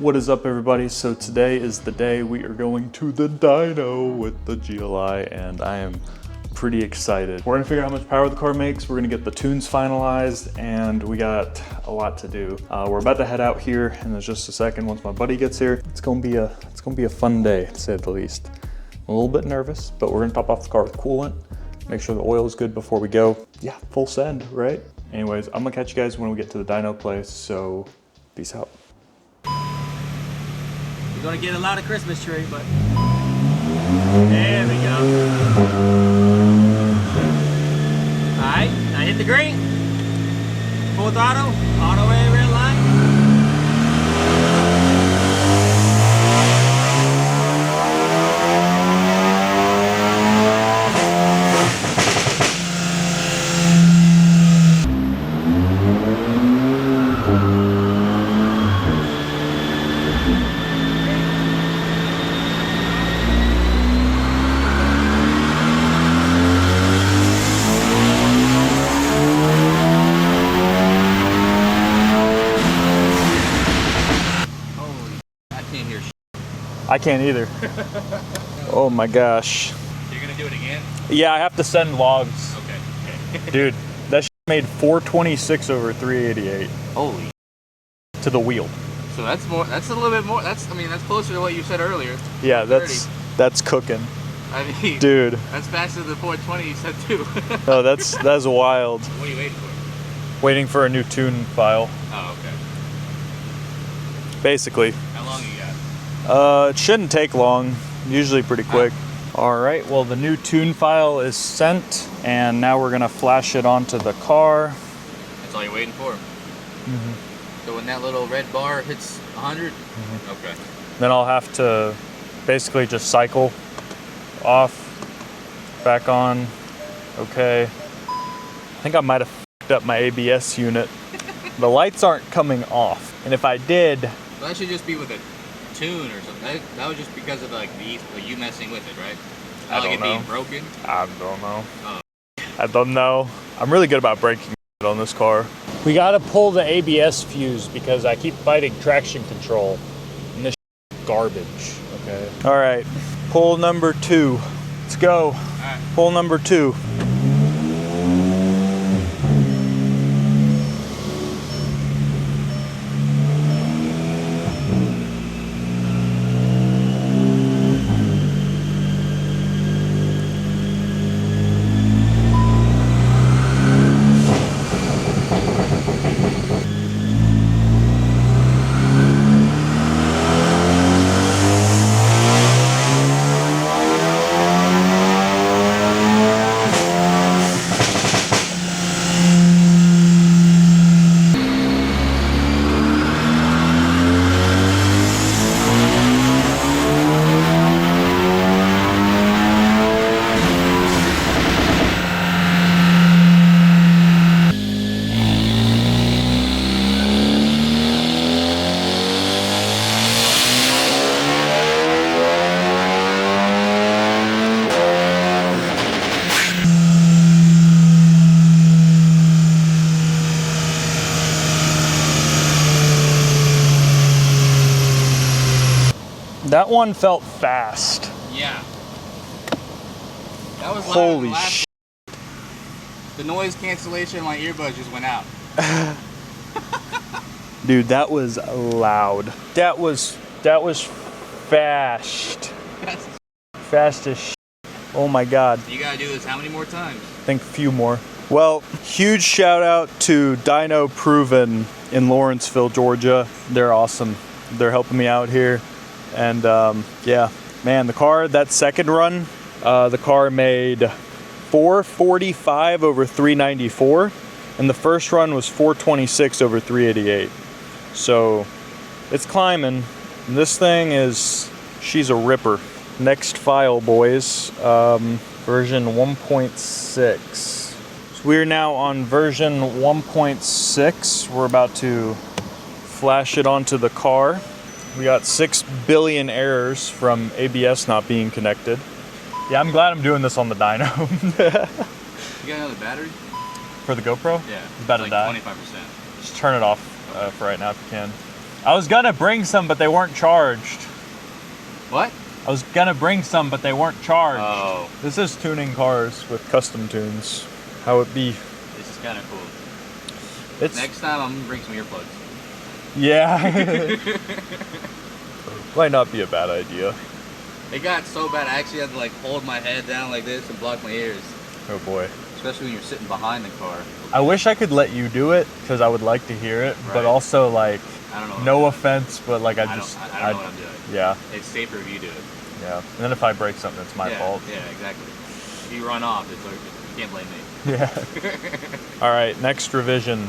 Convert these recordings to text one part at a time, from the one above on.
What is up, everybody? So today is the day we are going to the dyno with the GLI, and I am pretty excited. We're gonna figure out how much power the car makes, we're gonna get the tunes finalized, and we got a lot to do. We're about to head out here in just a second once my buddy gets here. It's gonna be a fun day, to say the least. I'm a little bit nervous, but we're gonna top off the car with coolant, make sure the oil is good before we go. Yeah, full send, right? Anyways, I'm gonna catch you guys when we get to the dyno place, so peace out. You're gonna get a lot of Christmas tree, but there we go. Alright, now hit the green. Full throttle, all the way red line. I can't either. Oh my gosh. You're gonna do it again? Yeah, I have to send logs. Okay. Dude, that made 426 over 388. Holy. To the wheel. So that's more, that's a little bit more, that's closer to what you said earlier. Yeah, that's cooking. I mean, dude. That's faster than 420 you said too. Oh, that's wild. What are you waiting for? Waiting for a new tune file. Oh, okay. Basically. How long you got? It shouldn't take long, usually pretty quick. All right, well, the new tune file is sent, and now we're gonna flash it onto the car. That's all you're waiting for? Mm-hmm. So when that little red bar hits 100? Mm-hmm. Okay. Then I'll have to basically just cycle off, back on, okay. I think I might have f***ed up my ABS unit. The lights aren't coming off, and if I did... Well, that should just be with a tune or something. That was just because of like you messing with it, right? I don't know. Being broken? I don't know. Oh. I don't know. I'm really good about braking on this car. We gotta pull the ABS fuse because I keep fighting traction control, and this garbage. Okay. All right, pull number 2. Let's go. All right. Pull number 2. That one felt fast. Yeah. That was holy shit. The noise cancellation on my earbuds just went out. Dude, that was loud. That was fast. Fast as shit. Oh my God. You gotta do this how many more times? I think a few more. Well, huge shout out to Dyno Proven in Lawrenceville, Georgia. They're awesome. They're helping me out here. And yeah, man, the car, that second run, the car made 445 over 394, and the first run was 426 over 388. So it's climbing. And this thing she's a ripper. Next file, boys, version 1.6. So we're now on version 1.6. We're about to flash it onto the car. We got 6 billion errors from ABS not being connected. Yeah, I'm glad I'm doing this on the dyno. You got another battery? For the GoPro? Yeah. It's about to die. 25%. Just turn it off for right now if you can. I was gonna bring some, but they weren't charged. What? I was gonna bring some, but they weren't charged. Oh. This is tuning cars with custom tunes. How it be? This is kind of cool. It's Next time I'm gonna bring some earplugs. yeah. Might not be a bad idea. It got so bad I actually had to like hold my head down like this and block my ears. Oh boy. Especially when you're sitting behind the car. I wish I could let you do it because I would like to hear it, Right. but also like, I don't know. no offense, but like I don't know what I'm doing. Yeah. It's safer if you do it. Yeah. And then if I break something, it's my fault. Yeah, exactly. If you run off, it's like, you can't blame me. Yeah. All right, next revision.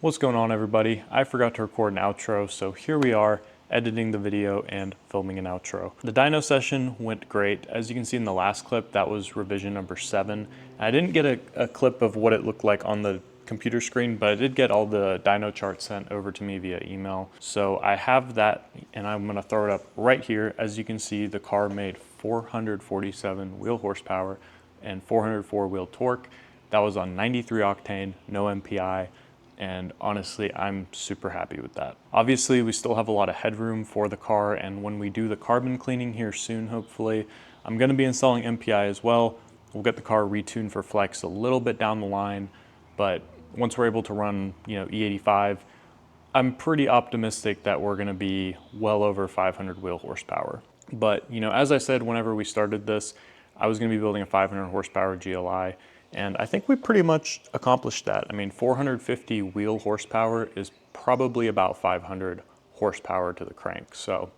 What's going on, everybody? I forgot to record an outro, so here we are editing the video and filming an outro. The dyno session went great. As you can see in the last clip, that was revision number 7. I didn't get a clip of what it looked like on the computer screen, but I did get all the dyno charts sent over to me via email. So I have that, and I'm gonna throw it up right here. As you can see, the car made 447 wheel horsepower and 404 wheel torque. That was on 93 octane, no MPI. And honestly, I'm super happy with that. Obviously, we still have a lot of headroom for the car, and when we do the carbon cleaning here soon, hopefully, I'm gonna be installing MPI as well. We'll get the car retuned for flex a little bit down the line, but once we're able to run, E85, I'm pretty optimistic that we're gonna be well over 500 wheel horsepower. But, as I said, whenever we started this, I was gonna be building a 500 horsepower GLI, and I think we pretty much accomplished that. I mean, 450 wheel horsepower is probably about 500 horsepower to the crank. So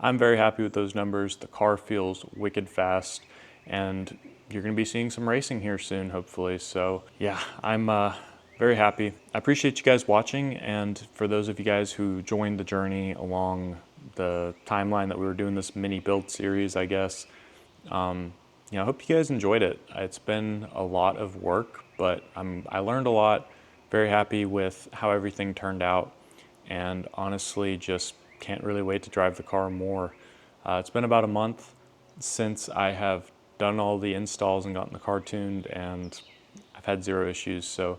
I'm very happy with those numbers. The car feels wicked fast, and you're gonna be seeing some racing here soon, hopefully. So yeah, I'm very happy. I appreciate you guys watching, and for those of you guys who joined the journey along the timeline that we were doing this mini build series, I guess, I hope you guys enjoyed it. It's been a lot of work, but I learned a lot. Very happy with how everything turned out, and honestly just can't really wait to drive the car more. It's been about a month since I have done all the installs and gotten the car tuned, and I've had 0 issues. So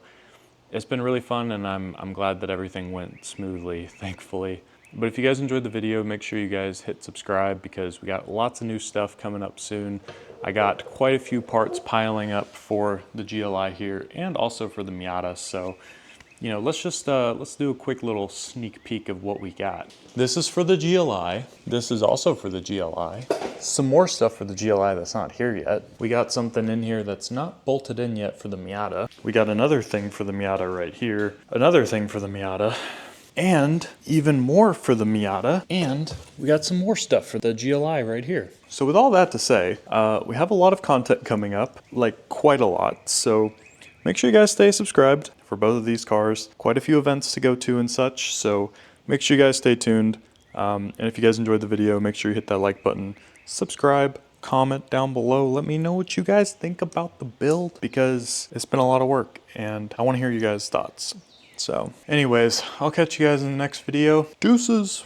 it's been really fun, and I'm glad that everything went smoothly, thankfully. But if you guys enjoyed the video, make sure you guys hit subscribe, because we got lots of new stuff coming up soon. I got quite a few parts piling up for the GLI here, and also for the Miata. So, let's do a quick little sneak peek of what we got. This is for the GLI. This is also for the GLI. Some more stuff for the GLI that's not here yet. We got something in here that's not bolted in yet for the Miata. We got another thing for the Miata right here. Another thing for the Miata. And even more for the Miata, and we got some more stuff for the GLI right here. So with all that to say, we have a lot of content coming up, like quite a lot, so make sure you guys stay subscribed for both of these cars. Quite a few events to go to and such, so make sure you guys stay tuned. And if you guys enjoyed the video, make sure you hit that like button, subscribe, comment down below. Let me know what you guys think about the build, because it's been a lot of work, and I want to hear you guys' thoughts. So anyways, I'll catch you guys in the next video. Deuces!